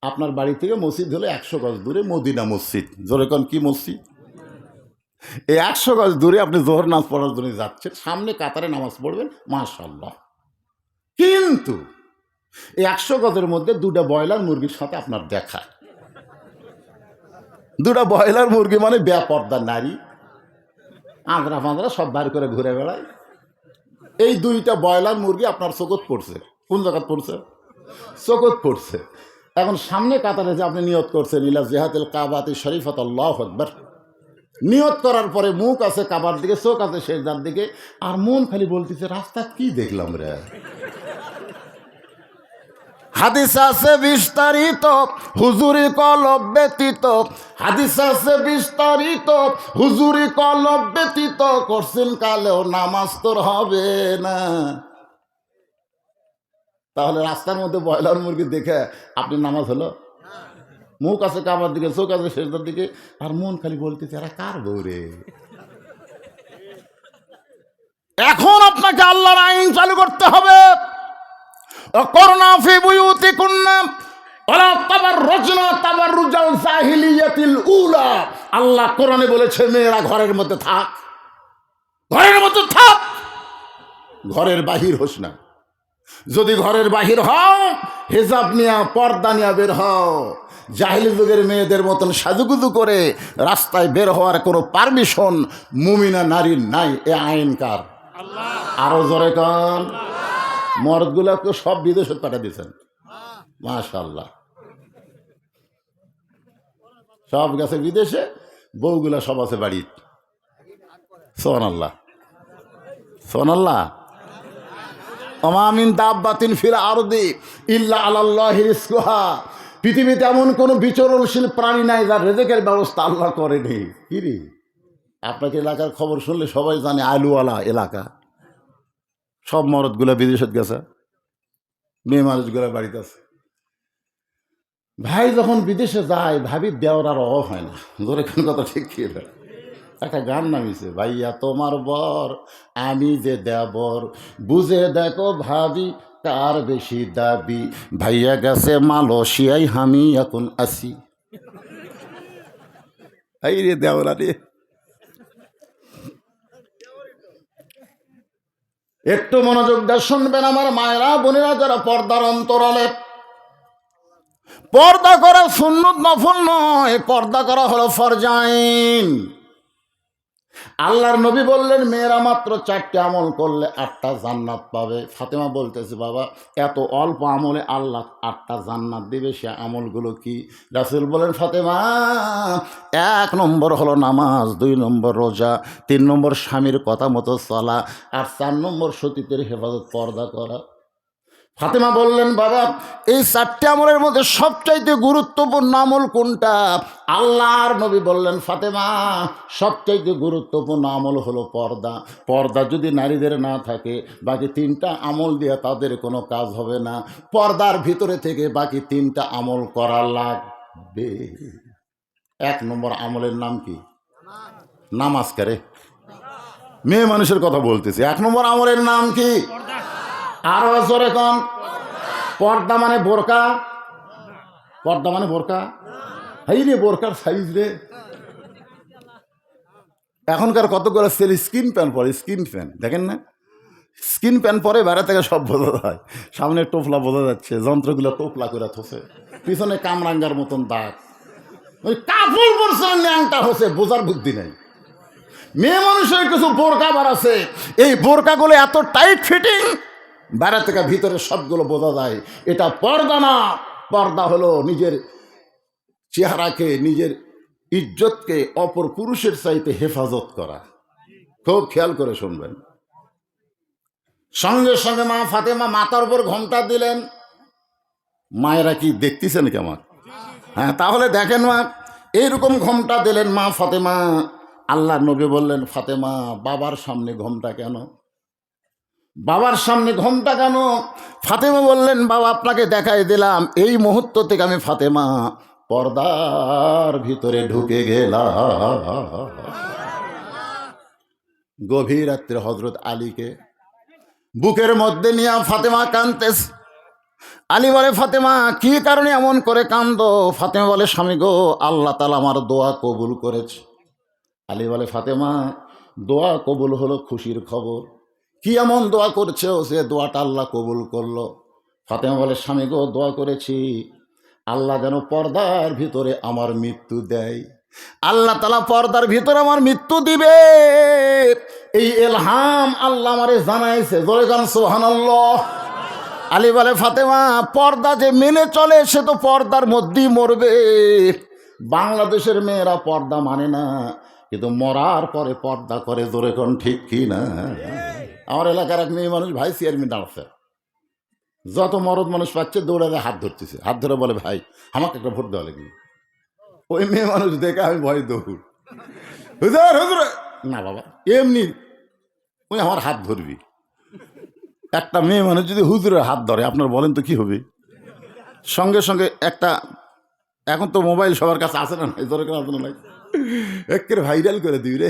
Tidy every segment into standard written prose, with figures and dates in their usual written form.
আপনার বাড়ি থেকে মসজিদ হলো 100 গজ দূরে মদিনা মসজিদ। জোরে কোন কি মসজিদ? এই 100 গজ দূরে আপনি জোহর নামাজ পড়ার জন্য যাচ্ছেন, সামনে কাতারে নামাজ পড়বেন, মাশাআল্লাহ। কিন্তু এই 100 গজের মধ্যে 2টা ব্রয়লার মুরগির সাথে আপনার দেখা। 2টা ব্রয়লার মুরগি মানে বেপর্দা নারী, আঁকড়া ফাঁকড়া সব বার করে ঘুরে বেড়ায়। এই 2টা ব্রয়লার মুরগি আপনার চোখত পড়ছে। কোন জায়গাত পড়ছে? চোখত পড়ছে। এখন সামনে কাতারে যে আপনি নিয়ত করছেন ইলা জিহাতিল কাবাতি শরীফাত আল্লাহু আকবার, নিয়ত করার পরে মুখ আছে কাবার দিকে, চোখ আছে সেজদার দিকে, আর মন খালি বলতেছে রাস্তা কি দেখলাম রে। হাদিস আছে বিস্তারিত, হুজুরি কলব ব্যতীত। হাদিস আছে বিস্তারিত, হুজুরি কলব ব্যতীত। করছেন কালেও নামাজ তোর হবে না। তাহলে রাস্তার মধ্যে ব্রয়লার মুরগি দেখে আপনি নামাজ হলো? মুখ আছে কাবার দিকে, চোখ আছে সেজদার দিকে, আর মন খালি বলতেছে এরা কার বউ রে। এখন আপনাকে আল্লাহর আইন চালু করতে হবে। করোনা ফি বুয়ুতিকুন্না ওয়ালা তাবাররুজনা তাবাররুজাল জাহিলিয়াতিল উলা। আল্লাহ কোরআনে বলেছে মেয়েরা ঘরের মধ্যে থাক, ঘরের মধ্যে থাক, ঘরের বাহির হোস না। যদি ঘরের বাহির হও হিজাব নিয়া পর্দা নিয়া বের হও। জাহিলি যুগের মেয়েদের মতন সাজুগুজু করে রাস্তায় বের হওয়ার কোনো পারমিশন মুমিনা নারীর নাই। এ আইন কার? আরো জোরে কান। মর্দগুলাকে সব বিদেশে পাঠিয়ে দিয়েছেন, মাশাআল্লাহ। সব গেছে বিদেশে, বউগুলা সব আছে বাড়ি। সুবহানাল্লাহ, সুবহানাল্লাহ। ওমা মিন দাব্বাতিন ফিল আরদি ইল্লা আলাল্লাহি রিজকুহা। পৃথিবীতে এমন কোনো বিচরণশীল প্রাণী নাই যার রেজেকের ব্যবস্থা আল্লাহ করেনি। কি রে, আপনাকে এলাকার খবর শুনলে সবাই জানে আলুওয়ালা এলাকা, সব মরদগুলা বিদেশে গেছে, মেয়ে মানুষগুলা বাড়িতে আছে। ভাই যখন বিদেশে যায় ভাবি দেওয়ার আর অভাব হয় না। ধরে কোন কথা ঠিক কি? একটা গান নামিছে, ভাইয়া তোমার বর আমি যে দেবর, বুঝে দেখো ভাবি কার বেশি দাবি। ভাইয়া গেছে মালয়েশিয়ায় আমি এখন আসি। এই রে দেওরা রে, একটু মনোযোগ দিয়ে শুনবেন আমার মায়েরা বোনেরা যারা পর্দার অন্তরালে। পর্দা করা সুন্নত নফল নয়, পর্দা করা হলো ফরজ আইন। আল্লাহর নবী বললেন মেয়েরা মাত্র 4টে আমল করলে 8টা জান্নাত পাবে। ফাতেমা বলতেছে বাবা এত অল্প আমলে আল্লাহ 8টা জান্নাত দিবে, সে আমলগুলো কি? রাসূল বলেন ফাতেমা 1 নম্বর হলো নামাজ, 2 নম্বর রোজা, 3 নম্বর স্বামীর কথা মতো চলা, আর 4 নম্বর সতীত্বের হেফাজত পর্দা করা। ফাতেমা বললেন বাবা এই 4টে আমলের মধ্যে সবচাইতে গুরুত্বপূর্ণ আমল কোনটা? আল্লাহর নবী বললেন ফাতেমা সবচাইতে গুরুত্বপূর্ণ আমল হলো পর্দা। পর্দা যদি নারীদের না থাকে বাকি 3টা আমল দিয়ে তাদের কোনো কাজ হবে না। পর্দার ভিতরে থেকে বাকি 3টা আমল করা লাগবে। 1 নম্বর আমলের নাম কি? নামাজ। করে মেয়ে মানুষের কথা বলতেছি। 1 নম্বর আমলের নাম কি? আরো জোরে কোন? পর্দা মানে বোরকা। পর্দা মানে বোরকা। এই রে বোরকার সাইজ রে। এখনকার কতগুলো ছেলে স্কিন প্যান্ট পরে, স্কিন প্যান্ট দেখেন না? স্কিন প্যান্ট পরে বাইরে থেকে সব বোঝা যায়। সামনে টোপলা বোঝা যাচ্ছে, যন্ত্রগুলো টোপলা করে থসে, পিছনে কামরাঙ্গার মতন দাগ। ওই কাপড় পরছে ন্যাংটা হচ্ছে, বোঝার বুদ্ধি নাই। মেয়ে মানুষের কিছু বোরকা বার আছে, এই বোরকাগুলো এত টাইট ফিটিং বাইরে থেকে ভিতরে সবগুলো বোঝা যায়। এটা পর্দা না। পর্দা হলো নিজের চেহারাকে, নিজের ইজ্জতকে অপর পুরুষের চাইতে হেফাজত করা। খুব খেয়াল করে শুনবেন। সঙ্গে সঙ্গে মা ফাতেমা মাথার উপর ঘোমটা দিলেন। মায়েরা কি দেখতেছেন কেমন? হ্যাঁ তাহলে দেখেন মা, এইরকম ঘোমটা দিলেন মা ফাতেমা। আল্লাহ নবী বললেন ফাতেমা বাবার সামনে ঘোমটা কেন? বাবার সামনে ঘোমটা কেন? ফাতেমা বললেন বাবা আপনাকে দেখাই দিলাম, এই মুহূর্ত থেকে আমি ফাতেমা পর্দার ভিতরে ঢুকে গেলাম। গভীর রাত্রে হযরত আলীকে বুকের মধ্যে নিয়ে ফাতেমা কাঁদতেছে। আলী বলে ফাতেমা কি কারণে এমন করে কান্দো? ফাতেমা বলে স্বামী গো, আল্লাহ তাআলা আমার দোয়া কবুল করেছে। আলী বলে ফাতেমা দোয়া কবুল হলো খুশির খবর, কি এমন দোয়া করছো সে দোয়াটা আল্লাহ কবুল করলো? ফাতেমা বলে স্বামী গো, দোয়া করেছি আল্লাহ যেন পর্দার ভিতরে আমার মৃত্যু দেয়। আল্লাহ তাআলা পর্দার ভিতরে আমার মৃত্যু দিবে, এই ইলহাম আল্লাহ আমারে জানাইছে। জোরে গান সুবহানাল্লাহ। আলী বলে ফাতেমা পর্দা যে মেনে চলে সে তো পর্দার মধ্যেই মরবে। বাংলাদেশের মেয়েরা পর্দা মানে না, কিন্তু মরার পরে পর্দা করে। জোরে কোন ঠিক কি না? আমার এলাকার এক মেয়ে মানুষ ভাই চেয়ারম্যান দাঁড়াচ্ছে, যত মরদ মানুষ পাচ্ছে দৌড়াতে হাত ধরতেছে, হাত ধরে বলে ভাই আমাকে একটা ভোট দেওয়া লাগবে। ওই মেয়ে মানুষ দেখে আমি ভয় দৌড়, হুজুর হুজুর না বাবা এমনি ওই আমার হাত ধরবি। একটা মেয়ে মানুষ যদি হুজুরের হাত ধরে আপনার বলেন তো কি হবে? সঙ্গে সঙ্গে একটা, এখন তো মোবাইল সবার কাছে আসে না, নাই দরকার আছে না, নাই একের ভাইরাল করে দিবি রে।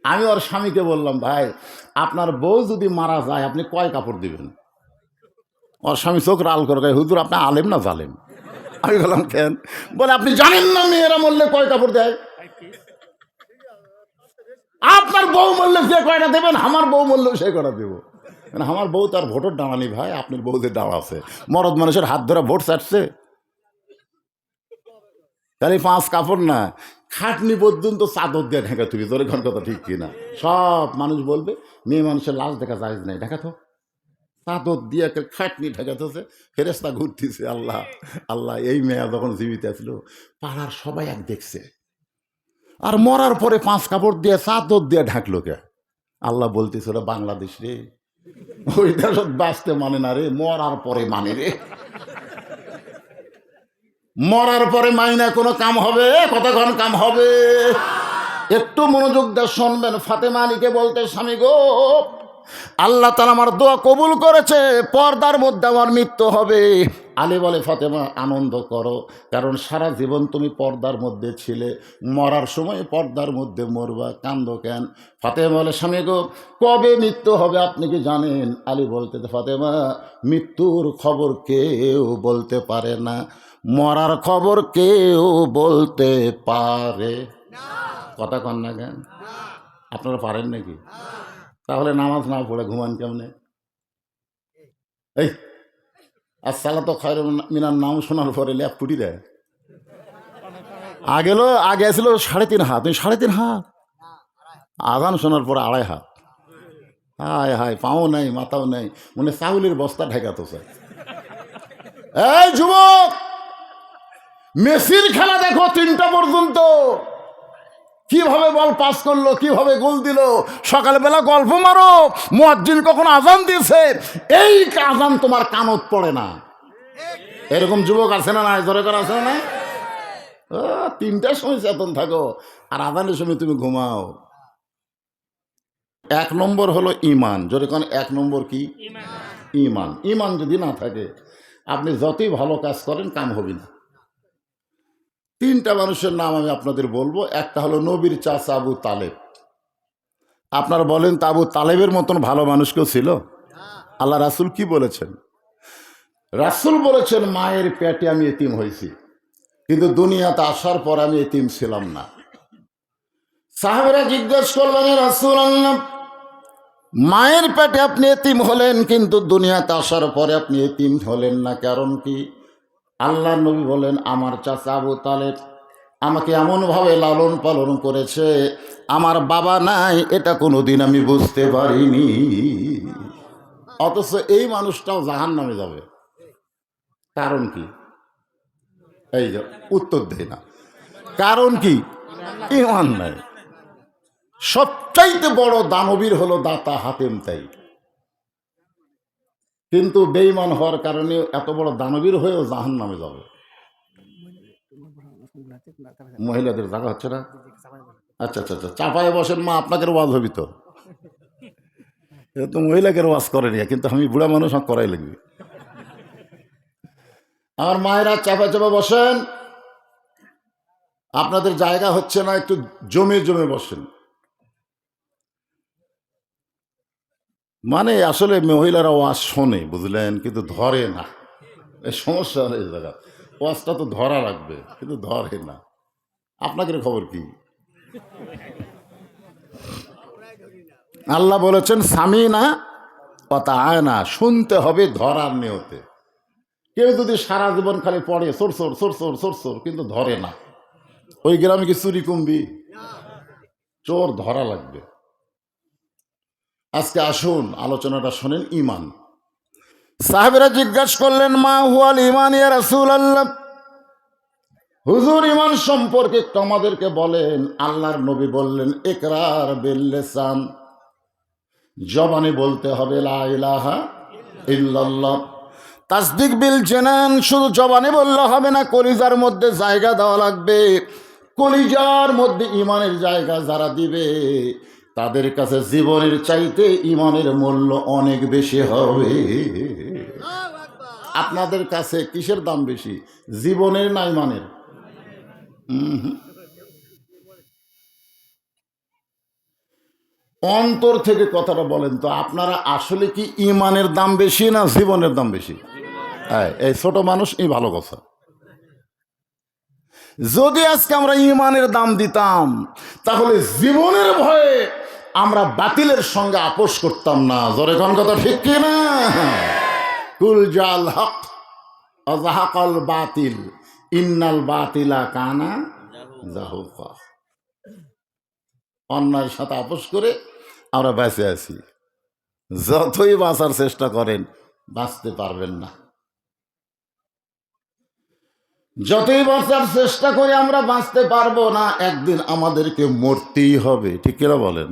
আমি ওর স্বামীকে বললাম ভাই আপনার বউ যদি মারা যায় আপনি কয় কাপড় দিবেন? ওর স্বামী চোখ লাল করে হুজুর আপনি আলেম না জালেম? আমি বললাম কেন? বলে আপনি জানেন না মেয়েরা মরলে কয় কাপড় দেয়? আপনার বউ মরলে যে কয়টা দেবেন, আমার বউ মরলেও সে কয়টা দেবো। আমার বউ তার ভোটের ডাঙানি ভাই, আপনার বউদের ডাঙা আছে। মরদ মানুষের হাত ধরে ভোট চাটছে, তাহলে 5 কাপড় না খাটনি পর্যন্ত চাদর দিয়ে ঢেকা তুলি। তোর এখন কথা ঠিক কিনা? সব মানুষ বলবে মেয়ে মানুষের লাশ দেখা যায় নাই, ঢাকা তো চাদর দিয়ে একটা খাটনি ঢেকাতেছে, ফেরেস্তা ঘুরতেছে। আল্লাহ আল্লাহ, এই মেয়ে যখন জীবিত ছিল পাড়ার সবাই এক দেখছে, আর মরার পরে 5 কাপড় দিয়ে চাদর দিয়ে ঢাকলো কে? আল্লাহ বলতেছে ওরা বাংলাদেশ রে, ওই দেশত বাঁচতে মানে না রে, মরার পরে মানে রে। মরার পরে মাইনা কোনো কাম হবে? কতক্ষণ কাম হবে? একটু মনোযোগ দিয়ে শুনবেন। ফাতেমা আলীকে বলতে স্বামী গো, আল্লাহ তাআলা আমার দোয়া কবুল করেছে, পর্দার মধ্যে আমার মৃত্যু হবে। আলী বলে ফাতেমা আনন্দ করো, কারণ সারা জীবন তুমি পর্দার মধ্যে ছিলে, মরার সময় পর্দার মধ্যে মরবা, কান্দো কেন? ফাতেমা বলে স্বামী গো কবে মৃত্যু হবে আপনি কি জানেন? আলী বলতে ফাতেমা মৃত্যুর খবর কেউ বলতে পারে না, মরার খবর কেউ বলতে পারে। কথা কন না কেন? আপনারা পারেন নাকি? তাহলে নামাজ না পড়ে ঘুমান কেমনে? এই আসসালাতু খায়রুম মিনান নাম শোনার পরে ল্যাপ ফুটি দেয়। আগে ছিল 3.5 হাত, 3.5 হাত। আজান শোনার পরে 2.5 হাত। হায় হায়, পাও নাই মাথাও নাই, মনে চাউলের বস্তা ঢেকাতো চাই। এই যুবক, মেসির খেলা দেখো 3টা পর্যন্ত, কিভাবে বল পাস করলো, কিভাবে গোল দিল। সকালবেলা গল্প মারো, মুয়াজ্জিন কখন আজান দিয়েছে, এই আজান তোমার কানত পড়ে না। এরকম যুবক আছে না? নাই দরকার আছে না? 3টার সময় চেতন থাকো, আর আজানের সময় তুমি ঘুমাও। 1 নম্বর হলো ইমান। যেরকম 1 নম্বর কি? ইমান। ইমান যদি না থাকে আপনি যতই ভালো কাজ করেন কাম হবে না। 3টা মানুষের নাম আমি আপনাদের বলবো। একটা হলো নবীর চাচা আবু তালেব। আপনারা বলেন তা আবু তালেবের মতন ভালো মানুষ কেউ ছিল? আল্লাহ রাসূল কি বলেছেন? রাসূল বলেছেন মায়ের পেটে আমি এতিম হয়েছি, কিন্তু দুনিয়াতে আসার পর আমি এতিম ছিলাম না। সাহাবারা জিজ্ঞেস করলেন রাসূলুল্লাহ, মায়ের পেটে আপনি এতিম হলেন কিন্তু দুনিয়াতে আসার পরে আপনি এতিম হলেন না, কারণ কি? আল্লাহ নবী বলেন আমার চাচা আবু তালেব আমাকে এমনভাবে লালন পালন করেছে, আমার বাবা নাই এটা কোনোদিন আমি বুঝতে পারিনি। অথচ এই মানুষটাও জাহান্নামে যাবে। কারণ কি? এই যে উত্তর দেয় না। কারণ কি? ঈমান নাই। সবচাইতে বড় দানবীর হলো দাতা হাতেম তাই, কিন্তু বেঈমান হওয়ার কারণে এত বড় দানবীর হয়েও জাহান্নামে যাবে। মহিলাদের জায়গা হচ্ছে না? আচ্ছা আচ্ছা আচ্ছা, চাপায় বসেন মা, আপনাকে ওয়াজ হবি তো। তো মহিলাকে ওয়াজ করেনি, কিন্তু আমি বুড়া মানুষ, আমার করাই লাগবে। আমার মায়েরা চাপা চাপা বসেন, আপনাদের জায়গা হচ্ছে না, একটু জমে জমে বসেন। মানে আসলে মহিলারা ওয়াজ শোনে বুঝলেন, কিন্তু ধরে না। এই সমস্যা হলো এই জায়গা। ওয়াজটা তো ধরা লাগবে, কিন্তু ধরে না। আপনাদের খবর কি? আল্লাহ বলেছেন স্বামী না কথা আয় না, শুনতে হবে ধরার নিয়তে। কেউ যদি সারা জীবন খালি পড়ে সোর সোর সোর সোর সোর সোর, কিন্তু ধরে না, ওই গ্রামে কি চুরি কমবি? চোর ধরা লাগবে। আজকে আসুন আলোচনাটা শোনেন। ইমান। সাহেবেরা জিজ্ঞাসা করলেন মা হুয়াল ইমান ইয়া রাসূলুল্লাহ, হুজুর ইমান সম্পর্কে একটু আমাদেরকে বলেন। আল্লাহর নবী বললেন ইকরার বিল লিসান, জবানে বলতে হবে লা ইলাহা ইল্লাল্লাহ। তাসদিক বিল জানান, শুধু জবানে বললে হবে না, কলিজার মধ্যে জায়গা দেওয়া লাগবে। কলিজার মধ্যে ইমানের জায়গা যারা দিবে তাদের কাছে জীবনের চাইতে ইমানের মূল্য অনেক বেশি হবে। আপনাদের কাছে কিসের দাম বেশি, জীবনের না ইমানের? অন্তর থেকে কথাটা বলেন তো, আপনারা আসলে কি ইমানের দাম বেশি না জীবনের দাম বেশি? হ্যাঁ, এই ছোট মানুষ এই ভালো কথা। যদি আজকে আমরা ইমানের দাম দিতাম, তাহলে জীবনের ভয়ে আমরা বাতিলের সঙ্গে আপোষ করতাম না। জোরে কোন কথা ঠিক কি না? কুল জাল হক অজাহাকাল বাতিল ইন্নাল বাতিলা কানা জাহুকা। অন্যায়ের সাথে আপোষ করে আমরা বেঁচে আছি। যতই বাঁচার চেষ্টা করেন বাঁচতে পারবেন না। যতই বাঁচার চেষ্টা করে আমরা বাঁচতে পারবো না, একদিন আমাদেরকে মরতেই হবে। ঠিক কিনা বলেন?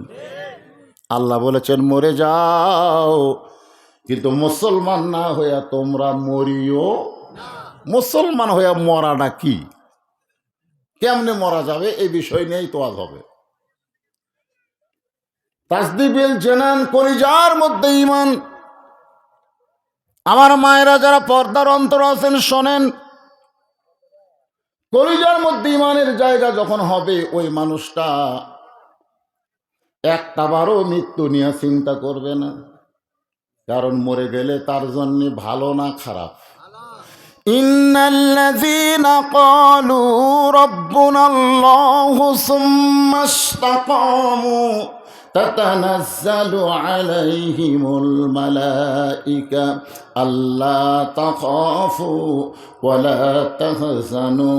আল্লাহ বলেছেন মরে যাও, কিন্তু মুসলমান না হইয়া তোমরা মরিও। মুসলমান হইয়া মরাটা কি, কেমনে মরা যাবে, এই বিষয় নিয়েই তো আজ হবে। তাসদিক বিল জানান, কলিজার মধ্যে ঈমান। আমার মায়েরা যারা পর্দার অন্তর আছেন শোনেন, কলিজার মধ্যে ঈমানের জায়গা যখন হবে, ওই মানুষটা একটাবারও মৃত্যু নিয়ে চিন্তা করবে না। কারণ মরে গেলে তার জন্য ভালো না খারাপ। ইন্নাল্লাযীনা ক্বালু রাব্বুনাল্লাহু সুম্মা ইসতাকামু তাতানাজ্জালু আলাইহিমুল মালাইকা আল্লা তাখাফু ওয়া লা তাহজানু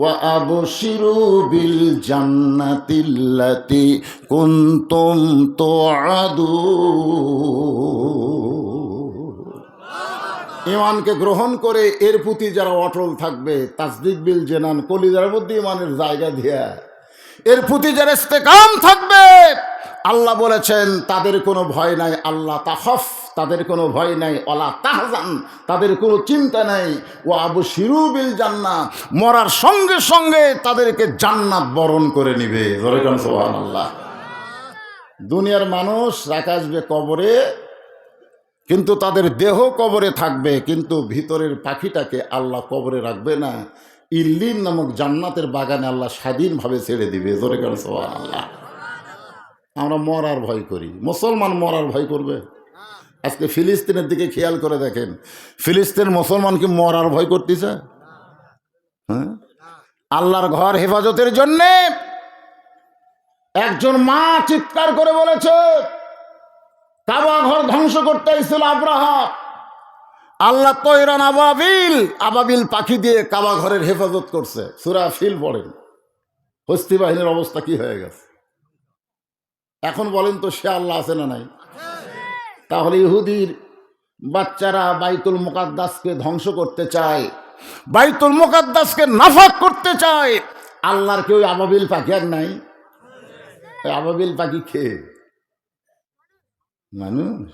ওয়া আবশিরু বিল জান্নাতিল্লাতী কুনতুম তুআদুন। ইমানকে গ্রহণ করে এর প্রতি যারা অটল থাকবে, তাসদিক বিল জানান, কলিজার মধ্যে ইমানের জায়গা দিয়া এর প্রতি যারা ইস্তেকাম থাকবে, আল্লাহ বলেছেন তাদের কোনো ভয় নাই। আল্লাহ তাখাফ, তাদের কোনো ভয় নাই। ওয়ালা তাহজান, তাদের কোনো চিন্তা নাই। ও আবশিরু বিল জান্নাহ, মরার সঙ্গে সঙ্গে তাদেরকে জান্নাত বরণ করে নিবে। জোরে কোন সুবহানাল্লাহ। দুনিয়ার মানুষ রাখা আসবে কবরে, কিন্তু তাদের দেহ কবরে থাকবে, কিন্তু ভিতরের পাখিটাকে আল্লাহ কবরে রাখবে না। ইল্লিন নামক জান্নাতের বাগানে আল্লাহ স্বাধীনভাবে ছেড়ে দিবে। জোরে কেন সুবহানাল্লাহ। আমরা মরার ভয় করি, মুসলমান মরার ভয় করবে? আজকে ফিলিস্তিনের দিকে খেয়াল করে দেখেন, ফিলিস্তিন মুসলমান কি মরার ভয় করতেছে? হ্যাঁ, আল্লাহর ঘর হেফাজতের জন্যে একজন মা চিৎকার করে বলেছে কাবা ঘর ধ্বংস করতে এসেছিল আব্রাহা। আল্লাহ তৈরান আবাবিল, আবাবিল পাখি দিয়ে কাবা ঘরের হেফাজত করছে। সূরা ফিল পড়েন। হস্তি বাহিনীর অবস্থা কি হয়ে গেছে এখন বলেন তো? সে আল্লাহ আছে না নাই? তাহলে ইহুদির বাচ্চারা বাইতুল মুকাদ্দাসকে ধ্বংস করতে চায়, বাইতুল মুকাদ্দাসকে নাফাক করতে চায়। আল্লাহর কেউ আবাবিল পাখি আর নাই? আবাবিল পাখি খেয়ে মানুষ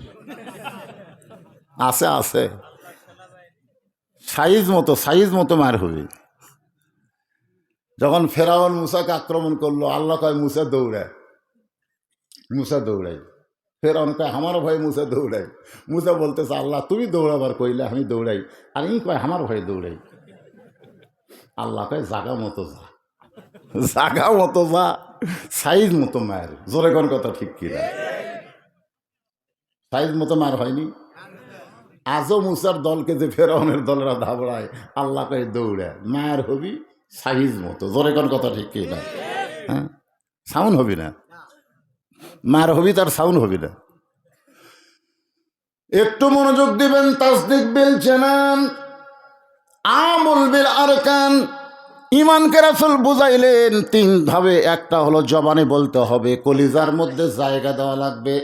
আছে আছে, সাইজ মতো মার হবে। যখন ফেরাউন মুসাকে আক্রমণ করলো, আল্লাহ কয় মুসা দৌড়াই। ফেরাউন কয় আমার ভয়ে মুসা দৌড়াই। মুসা বলতেছে আল্লাহ তুমি দৌড়াবার কইলে আমি দৌড়াই, আর ই কয় আমার ভয়ে দৌড়াই। আল্লাহ কয় জাগা মতো যা, সাইজ মতো মায়ের। জোরে কোন কথা ঠিক কিনা? সাইজ মতো মার হয়নি? আজও মুসার দলকে যে ফেরাউনের দলেরা ধাবড়ায়, আল্লাহ কয়ে দৌড়ায়, মায়ের হবি সাইজ মতো। জোরে কোন কথা ঠিক কি না? হ্যাঁ, সাউন্ড হবি না, মায়ের হবি তার সাউন্ড হবি না। একটু মনোযোগ দিবেন। তাসদিক বিল জানান, আমল বিল আরকান। ইমানকে রাসূল বুঝাইলেন তিন ধাপে। একটা হলো জবানে বলতে হবে, কলিজার মধ্যে জায়গা দেওয়া লাগবে,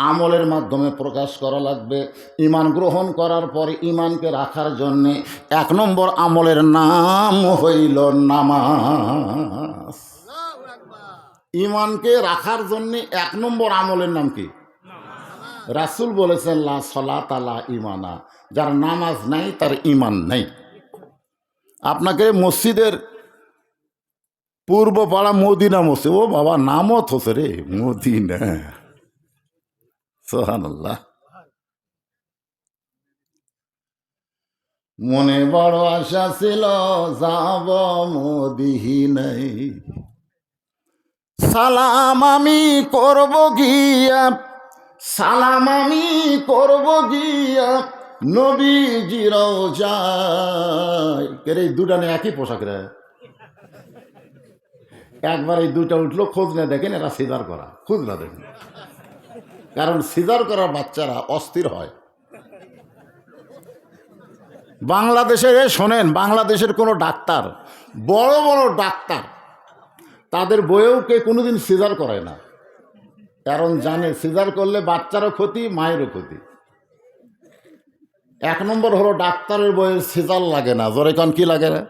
আমলের মাধ্যমে প্রকাশ করা লাগবে। ইমান গ্রহণ করার পরে ইমানকে রাখার জন্যে এক নম্বর আমলের নাম হইল নামাজ। ইমানকে রাখার জন্যে এক নম্বর আমলের নাম কি? রাসূল বলেছেন লা সলাত আলা ইমানা, যার নামাজ নাই তার ইমান নাই। আপনাকে মসজিদের পূর্ব পাড়া মদিনা মসজিদ, ও বাবা নামত হচ্ছে রে মদিনা, সুবহানাল্লাহ। মনে বড় আশা ছিল যাব মদিনায়, সালাম আমি করব গিয়া, সালাম আমি করব গিয়া নবীজির যায়। এই দুটা নিয়ে একই পোশাক রে। একবার এই দুইটা উঠলো, খোঁজ না দেখেন এরা সিজার করা, খোঁজ না দেখেন। কারণ সিজার করা বাচ্চারা অস্থির হয়। বাংলাদেশে শোনেন, বাংলাদেশের কোনো ডাক্তার, বড় বড় ডাক্তার, তাদের বইয়েও কে কোনোদিন সিজার করায় না। কারণ জানে সিজার করলে বাচ্চারও ক্ষতি, মায়েরও ক্ষতি। এক নম্বর হলো ডাক্তারের বইয়ের সিজার লাগে না। জোরে কান কি লাগে না?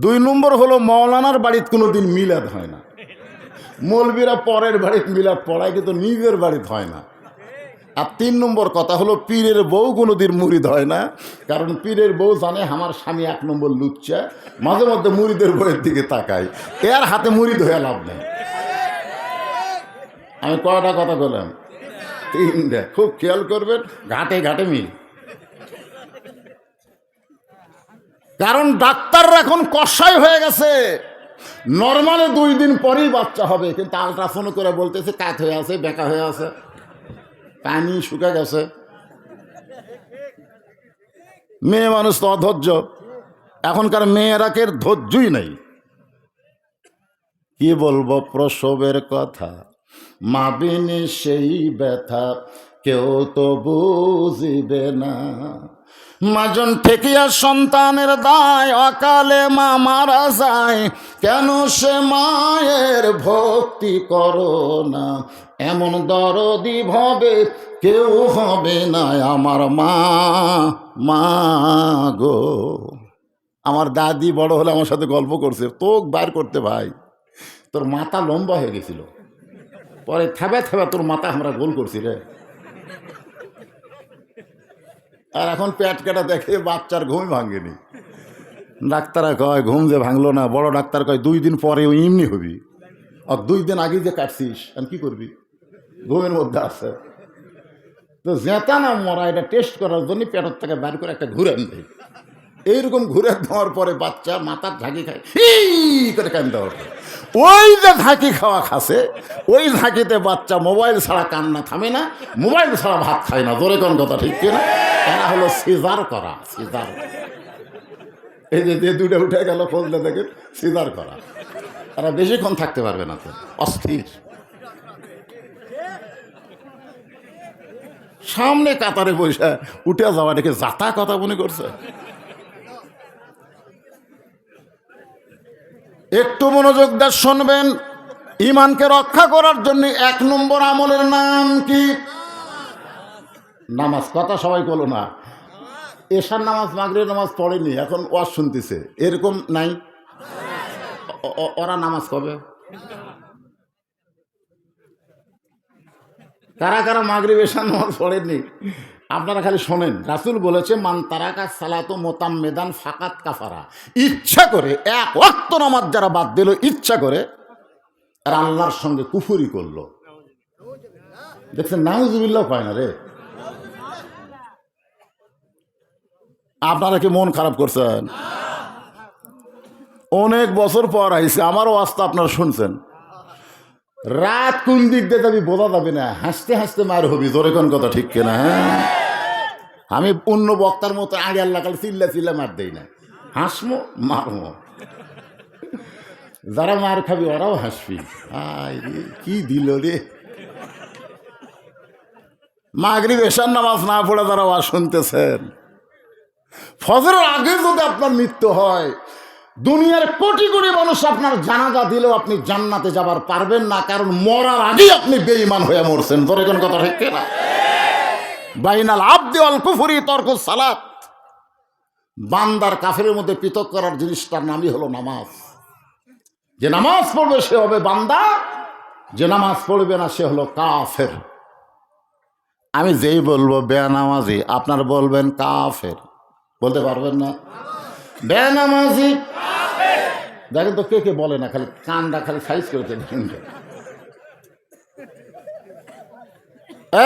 দুই নম্বর হলো মৌলানার বাড়িতে কোনোদিন মিলাদ হয় না। মৌলবীরা পরের বাড়িতে মিলাদ পড়ায়, কিন্তু নিজের বাড়িতে হয় না। আর তিন নম্বর কথা হলো পীরের বউ কোনোদিন মুরিদ হয় না। কারণ পীরের বউ জানে আমার স্বামী এক নম্বর লুচ্চা, মাঝে মধ্যে মুরিদের বইয়ের দিকে তাকায়, এর হাতে মুরিদ হয়ে লাভ নেই। আমি কয়টা কথা বললাম? তিনটা। খুব খেয়াল করবেন, ঘাটে ঘাটে মিল। কারণ ডাক্তাররা এখন কষাই হয়ে গেছে। নর্মালে 2 দিন পরেই বাচ্চা হবে, কিন্তু আলট্রাসাউন্ড করে বলতেছে কাত হয়ে আছে, বেঁকা হয়ে আছে, পানি শুকা গেছে। মেয়ে মানুষ তো অধৈর্য। এখনকার মেয়েরা কে ধৈর্যই নেই। কি বলবো প্রসবের কথা, মা বিনে সেই ব্যথা কেউ তো বুঝিবে না। মাজন ঠেকিয়া সন্তানের দায়, অকালে মা মারা যায়, কেন সে মায়ের ভক্তি করো না। এমন দরদি ভবে কেউ হবে না আমার মা, মা গো। আমার দাদি বড় হলে আমার সাথে গল্প করছে, তোক বার করতে ভাই, তোর মাথা লম্বা হয়ে গেছিল, পরে থেবা থেবা তোর মাথা আমরা গোল করছি রে। আর এখন পেট কাটা দেখে বাচ্চার ঘুমই ভাঙেনি। ডাক্তাররা কয় ঘুম যে ভাঙলো না, বড় ডাক্তার কয় 2 দিন পরে ও এমনি হবি, আর 2 দিন আগে যে কাটছিস আমি কি করবি, ঘুমের মধ্যে আছে। তো জেতা না মরা, এটা টেস্ট করার জন্য পেটের থেকে বের করে একটা ঘুরে আনবে। এইরকম ঘুরে দেওয়ার পরে বাচ্চা মাথার ঝাঁকি খায়, এই করে কান দেওয়ার পরে ওই যে ঝাঁকি খাওয়া খাসে, ওই ঝাঁকিতে বাচ্চা মোবাইল ছাড়া কান্না থামে না, মোবাইল ছাড়া ভাত খায় না। জোরে কোন কথা ঠিক কিনা? এরা হলো সিজার করা, সিজার। এই যে দুটো উঠে গেল, খোঁজলে দেখেন সিজার করা। তারা বেশিক্ষণ থাকতে পারবে না, তো অস্থির। সামনে কাতারে বসে উঠে যাওয়া দেখে যাতা কথা মনে করছে। একটু মনোযোগ দিয়ে শুনবেন। ইমানকে রক্ষা করার জন্য 1 নম্বর আমলের নাম কি? নামাজ। কথা সবাই বলো না। এশার নামাজ মাগরিবের নামাজ পড়েনি, এখন ওয়াজ শুনতেছে, এরকম নাই? ওরা নামাজ কবে? কারা কারা মাগরিব এশার নামাজ পড়েননি? আপনারা খালি শোনেন। রাসূল বলেছে মান তারাকা সালাতু মুতাম্মিদান ফাকাত কাফারা। ইচ্ছা করে 1 ওয়াক্ত নামাজ যারা বাদ দিল, ইচ্ছা করে, আর আল্লাহর সঙ্গে কুফরি করলো। দেখছেন, নাউজুবিল্লাহ পায় না রে। আপনারা কি মন খারাপ করছেন? অনেক বছর পর আইসে, আমারও ওয়াজটা আপনারা শুনছেন। রাত কোন দিক দিয়ে যাবি বোঝা যাবে না, হাসতে হাসতে মার হবি। জোরে কোন কথা ঠিক কিনা? হ্যাঁ, আমি অন্য বক্তার মতো আগে আল্লাহ কাল চিল্লা চিল্লা মার দেই না, হাসমো মারমো। যারা মার খাবি ওরাও হাসবি। আয় রে কি দিল রে। মাগরিব এশার নামাজ না পড়ে যারা ওয়াজ শুনতেছেন, ফজরের আগে যদি আপনার মৃত্যু হয়, দুনিয়ার কোটি কোটি মানুষ আপনার জানাজা দিলেও আপনি জান্নাতে যাবার পারবেন না, কারণ মরার আগেই আপনি বেঈমান হয়ে মরছেন। ধরে কোন কথা ঠিক না? বাইনাল আবদি ওয়াল কুফরি তরকুস সালাত। বান্দার কাফেরের মধ্যে পৃথক করার জিনিসটার নামই হলো নামাজ। যে নামাজ পড়বে সে হবে বান্দা, যে নামাজ পড়বে না সে হলো কাফের। আমি যেই বলবো বেনামাজি, আপনার বলবেন কাফের, বলতে পারবেন না? বেনামাজি দেখেন তো কে কে বলে না, খালি কানটা খালি সাইজ করেছে।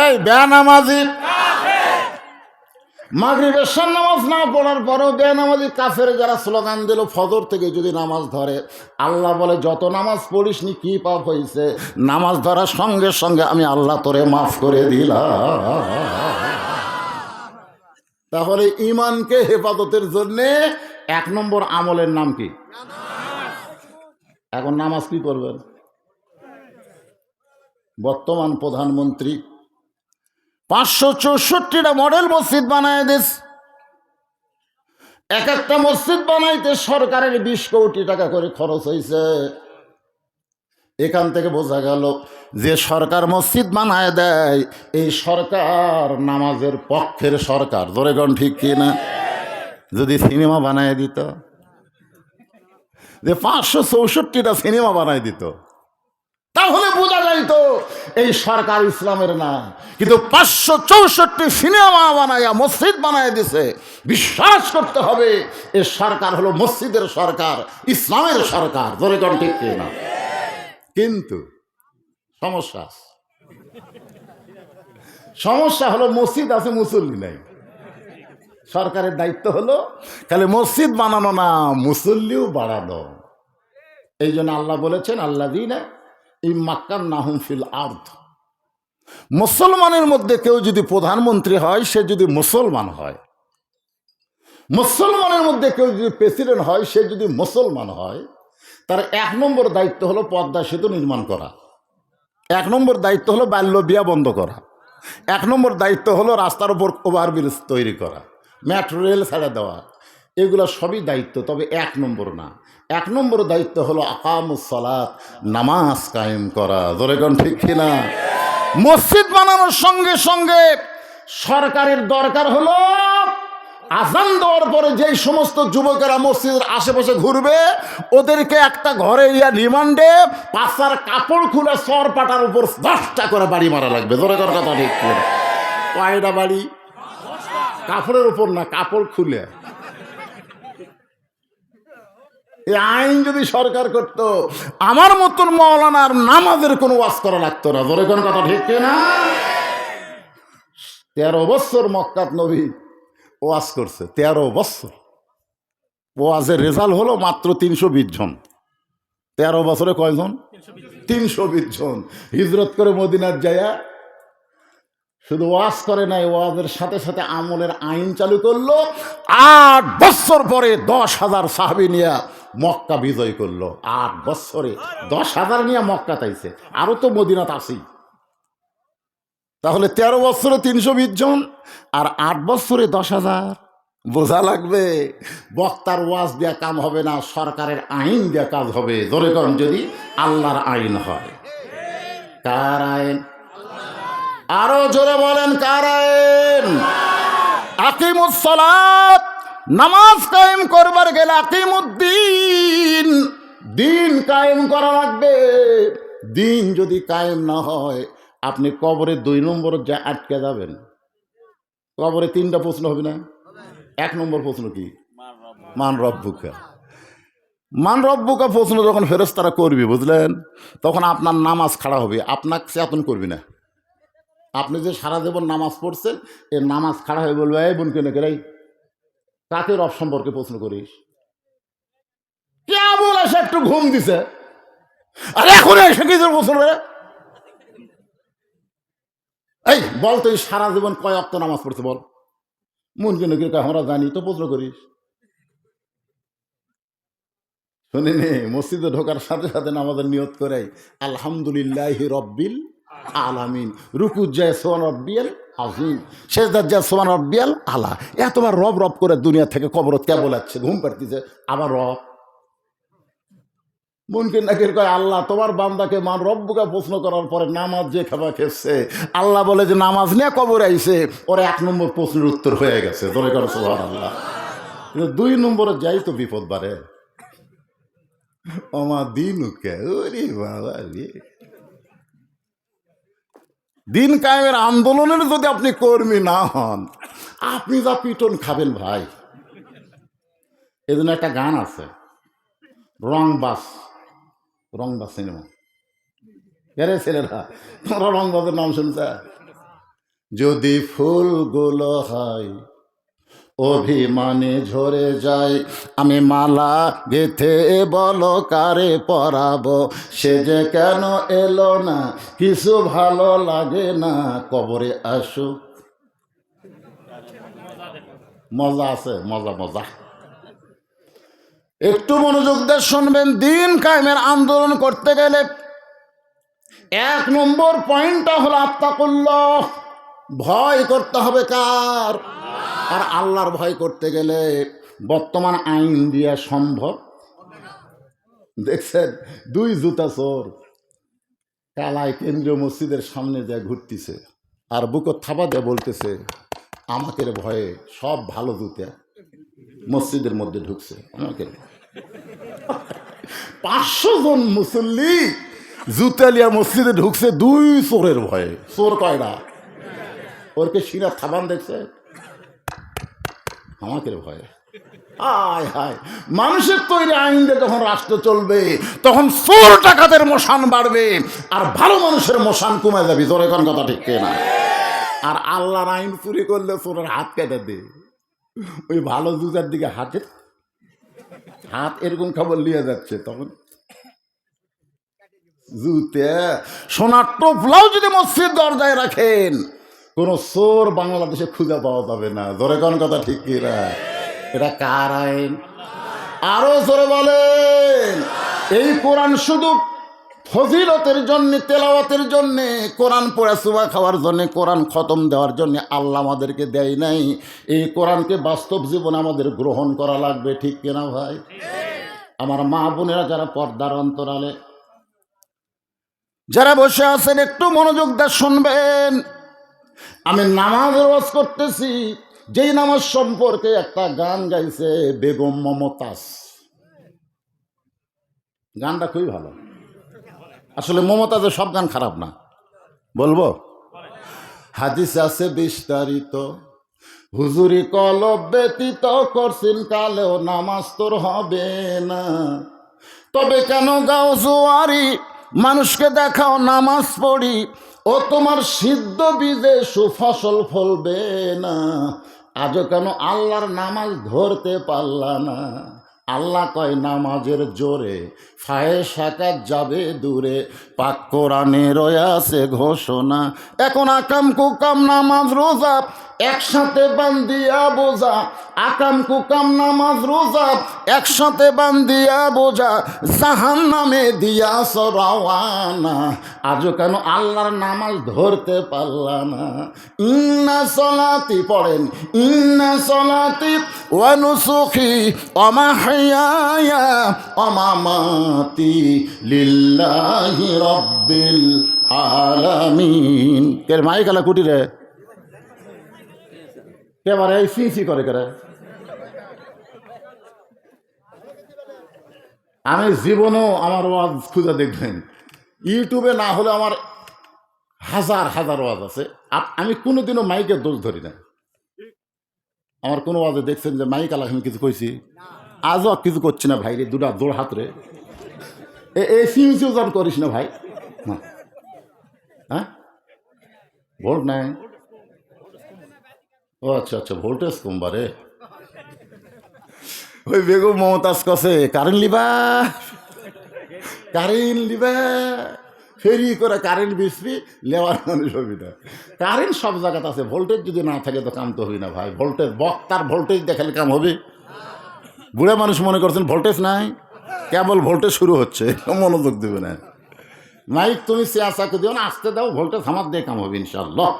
এই বেনামাজি মাগরিব এশার নামাজ না পড়ার পরও বেনামাজি কাফের যারা স্লোগান দিল ফজর থেকে যদি নামাজ ধরে, আল্লাহ বলে যত নামাজ পড়িসনি কি পাপ হয়েছে, নামাজ ধরার সঙ্গে সঙ্গে আমি আল্লাহ তোরে মাফ করে দিলাম। তাহলে ইমানকে হেফাজতের জন্যে 1 নম্বর আমলের নাম কি? এখন নামাজ কি করবেন? বর্তমান প্রধানমন্ত্রী 564টা মডেল মসজিদ বানায় দিস। এক একটা মসজিদ বানাইতে সরকারের 20 কোটি টাকা করে খরচ হয়েছে। এখান থেকে বোঝা গেল যে সরকার মসজিদ বানায় দেয়, এই সরকার নামাজের পক্ষের সরকার। জোরে কোন ঠিক কিনা? যদি সিনেমা বানায় দিত, যে 564টা সিনেমা বানায় দিত, তাহলে বোঝা যাইতো এই সরকার ইসলামের না। কিন্তু 564 সিনেমা বানায়া মসজিদ বানায় দিছে। বিশ্বাস করতে হবে এই সরকার হলো মসজিদের সরকার, ইসলামের সরকার। জোরে কোন ঠিক কিনা? কিন্তু সমস্যা হলো মসজিদ আছে, মুসল্লি নাই। সরকারের দায়িত্ব হলো খালি মসজিদ বানানো না, মুসল্লিও বাড়ানো। এই জন্য আল্লাহ বলেছেন আল্লাযীনা ইম্মাক্কান্নাহুম ফিল আরদ। মুসলমানের মধ্যে কেউ যদি প্রধানমন্ত্রী হয়, সে যদি মুসলমান হয়, মুসলমানের মধ্যে কেউ যদি প্রেসিডেন্ট হয়, সে যদি মুসলমান হয়, তার 1 নম্বর দায়িত্ব হলো পদ্মা সেতু নির্মাণ করা, 1 নম্বর দায়িত্ব হলো বাল্য বিয়া বন্ধ করা, 1 নম্বর দায়িত্ব হলো রাস্তার উপর ওভারব্রিজ তৈরি করা, মেট্রো রেল ছেড়ে দেওয়া। এগুলো সবই দায়িত্ব, তবে 1 নম্বর না। 1 নম্বর দায়িত্ব হলো আকামুস সালাত, নামাজ কায়েম করা। জোরে কোন ঠিক কিনা? মসজিদ বানানোর সঙ্গে সঙ্গে সরকারের দরকার হলো আজান দেওয়ার পরে যেই সমস্ত যুবকেরা মসজিদের আশেপাশে ঘুরবে, ওদেরকে একটা ঘরে রিমান্ডে পাশার কাপড় খুলে সর পাটার উপর 10টা করে বাড়ি মারা লাগবে। জোরে কর কথা ঠিক করে? কয়টা বাড়ি? কাপড়ের উপর না, কাপড় খুলে। এই আইন যদি সরকার করত, আমার মতন মাওলানার নামাজের কোনো ওয়াজ করা লাগতো না। জোরে কোন কথা ঠিক না? 13 বছর মক্কাত নবী ওয়াজ করছে, 13 বছর। ওয়াজের রেজাল্ট হলো মাত্র 320 জন। 13 বছরে কয়জন? 320 জন। হিজরত করে মদিনার যায়া শুধু ওয়াজ করে নাই, ওয়াজের সাথে সাথে আমলের আইন চালু করলো। 8 বছর পরে 10,000 সাহাবী নিয়ে মক্কা বিজয় করলো। 8 বছরে 10,000 নিয়ে মক্কা তাইছে, আরো তো মদিনাত আসি। তাহলে 13 বছরে 320 জন আর 8 বছরে 10,000। বোঝা লাগবে বক্তার ওয়াজ দেয়া কাম হবে না, সরকারের আইন দেয়া কাজ হবে। জোরে কন যদি আল্লাহর আইন হয়। কার আইন? আরো জোরে বলেন কার আইন? আকিমুস সালাত, নামাজ কায়েম করবার গেলে আকিমুদ্দিন, দিন কায়েম করা লাগবে। দিন যদি কায়েম না হয়, আপনি কবরে 2 নম্বর যা আটকে যাবেন। কবরে 3টা প্রশ্ন হবে না? 1 নম্বর প্রশ্ন কি? মান রব্বুকা। মান রব্বুকা প্রশ্ন যখন ফেরেশতারা করবে, বুঝলেন, তখন আপনার নামাজ খাড়া হবে, আপনাকে চেতন করবে না। আপনি যে সারা জীবন নামাজ পড়ছেন, এর নামাজ খাড়া হয়ে বলবে, এই বোন কেন কেরাই কাকে রব সম্পর্কে প্রশ্ন করিস? কেবল এসে একটু ঘুম দিছে, আরে এখন এসে কি গোসল রে? এই বল তুই সারা জীবন কয় ওয়াক্ত নামাজ পড়ছে বল? মন কেন কি আমরা জানি তো প্রশ্ন করিস। শুনিনি মসজিদে ঢোকার সাথে সাথে নামাজের নিয়ত করে আলহামদুলিল্লাহ রব্বিল আলামিন, রুকু যায় সোহান রব্বিয়াল আজিম, সেজদার যায় সোহান রব্বিয়াল আলা। এতবার রব রব করে দুনিয়া থেকে কবরত কে বলাচ্ছে, ঘুম পাড়তিছে আবার রব। মুনকির নাকির কয় আল্লাহ তোমার বান্দাকে মান রব্বুকে প্রশ্ন করার পরে নামাজ যে খাবা খেয়েছে, আল্লাহ বলে যে নামাজ নিয়ে কবর আইছে, ওরা 1 নম্বর প্রশ্নের উত্তর হয়ে গেছে। ধরে কর সুবহানাল্লাহ। কিন্তু 2 নম্বরে যাই তো বিপদ বাড়ে। ওমা দিনুকে, ওরে বাবা রে, দিন কায়েমের আন্দোলনের যদি আপনি কর্মী না হন, আপনি যা পিটন খাবেন ভাই। এই জন্য একটা গান আছে, রংবাস, রংবাস সিনেমা। কে ছেলেরা তোমরা রংবাসের নাম শুনছে? যদি ফুলগুলো হয় অভিমানে ঝরে যায়, আমি মালা গেথে বলো কারে পরাবো, সে যে কেন এলো না, কিছু ভালো লাগে না, কবরে আসুক। মজা আছে, মজা মজা। একটু মনোযোগ দিয়ে শুনবেন। দিন কায়েমের আন্দোলন করতে গেলে 1 নম্বর পয়েন্টটা হলো আত্তাকুল্লাহ, ভয় করতে হবে কার? আর আল্লাহর ভয় করতে গেলে বর্তমান আইন দিয়া সম্ভব। দেখছেন 2 জুতা চোর কালায় কেন্দ্রীয় মসজিদের সামনে যায় ঘুরতেছে, আর বুকো থাবা দিয়ে বলতেছে আমাকে ভয়ে সব ভালো জুতা মসজিদের মধ্যে ঢুকছে। আমাকে 500 জন মুসল্লি জুতালিয়া মসজিদে ঢুকছে 2 চোরের ভয়ে। চোর কয়টা? ওরকে শিরা থাবান দেখছে আমাকে ভয়ে। হায় হায়, মানুষের তৈরি আইন দিয়ে যখন রাষ্ট্র চলবে তখন চোর টাকাদের মশান বাড়বে আর ভালো মানুষের মশান কমে যাবে। তোর এখন কথা ঠিক না? আর আল্লাহর আইন চুরি করলে চোরের হাত কেটে দে। ওই ভালো জুতার দিকে হাত এরকম খবর নিয়ে যাচ্ছে, তখন জুতে সোনার টোপলাও যদি মসজিদ দরজায় রাখেন, কোন চোর বাংলাদেশে খুঁজে পাওয়া যাবে না। ধরে কোন কথা ঠিক কিনা? এটা কার আইন? আরো জোরে বলেন। এই কোরআন শুধু ফজিলতের জন্য, তেলাওয়াতের জন্য, কোরআন পড়ে সুবা খাওয়ার জন্য, কোরআন খতম দেওয়ার জন্য আল্লাহ আমাদেরকে দেয় নাই। এই কোরআনকে বাস্তব জীবনে আমাদের গ্রহণ করা লাগবে। ঠিক কিনা ভাই? আমার মা বোনেরা যারা পর্দার অন্তরালে যারা বসে আছেন, একটু মনোযোগ দিয়ে শুনবেন। আমি নামাজের ওয়াজ করতেছি, যেই নামাজ সম্পর্কে একটা গান গাইছে বেগম মমতাজ। গানটা খুবই ভালো। আসলে মমতাজের সব গান খারাপ না, বলবো। হাদিস আছে বিস্তারিত, হুজুরি কলব ব্যতীত করছেন কালেও নামাজ তোর হবে না। তবে কেন গাও জোয়ারি, মানুষকে দেখাও নামাজ পড়ি, ও তোমার সিদ্ধ বীজে সুফসল ফলবে না। আজও কেন আল্লাহর নামাজ ধরতে পারলা না? আল্লাহ কয় নামাজের জোরে ফায়েসাকাত যাবে দূরে, পাক কোরআনে রয়াছে ঘোষণা। এখন আকাম কুকাম নামাজ রোজা একসাথে বান্দিয়া বোঝা, আকাম কুকাম নামাজ রোজা একসাথে বান্দিয়া বোঝা, জাহান নামে দিয়া সরাওয়ানা। আজও কেন আল্লাহর নামাজ ধরতে পারলা না? ইন্না সলাতি পড়েন, ইন্না সলাতি ওয়া নুসুখি ওয়া মাহইয়ায়া ওয়া মামাতি লিল্লাহি রাব্বিল আলামিন। কে মাই কালা কুটি রে কেবারে সি করে করে। আমি জীবনেও আমার ওয়াজ খুঁজে দেখবেন, ইউটিউবে না হলে আমার হাজার হাজার ওয়াজ আছে। আমি কোনোদিনও মাইকের দোষ ধরি না। আমার কোনো ওয়াজে দেখছেন যে মাইক আলা আমি কিছু কইছি? আজও কিছু করছি না ভাই রে, 2টা জোর হাত রে। এই সিউ জন করিস না ভাই। হ্যাঁ, ভোল্ট নাই? ও আচ্ছা আচ্ছা, ভোল্টেজ কমবারে। ওই বেগম মমতাজ কছে কারেন্ট লিবা কারেন্ট লিবে ফেরি করে কারেন্ট বিসবি লেওয়ার মানুষ হবি না। কারেন্ট সব জায়গাতে আছে, ভোল্টেজ যদি না থাকে তো কাম তো হবি না ভাই। ভোল্টেজ বক্তার ভোল্টেজ দেখালে কাম হবে? বুড়া মানুষ মনে করছেন ভোল্টেজ নাই, কেবল ভোল্টেজ শুরু হচ্ছে, মনোযোগ দেবে না। মাইক তুমি চেয়াচাকে দিও না, আসতে দাও, ভোল্টেজ আমার দিয়ে কাম হবে ইনশাল্লাহ।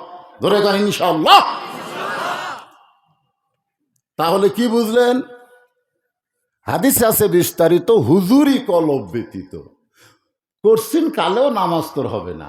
ধরে কর ইনশাল্লাহ। তাহলে কি বুঝলেন? হাদিসে আছে বিস্তারিত, হুজুরি কলব ব্যতীত করছিন কালেও নামাজ তোর হবে না।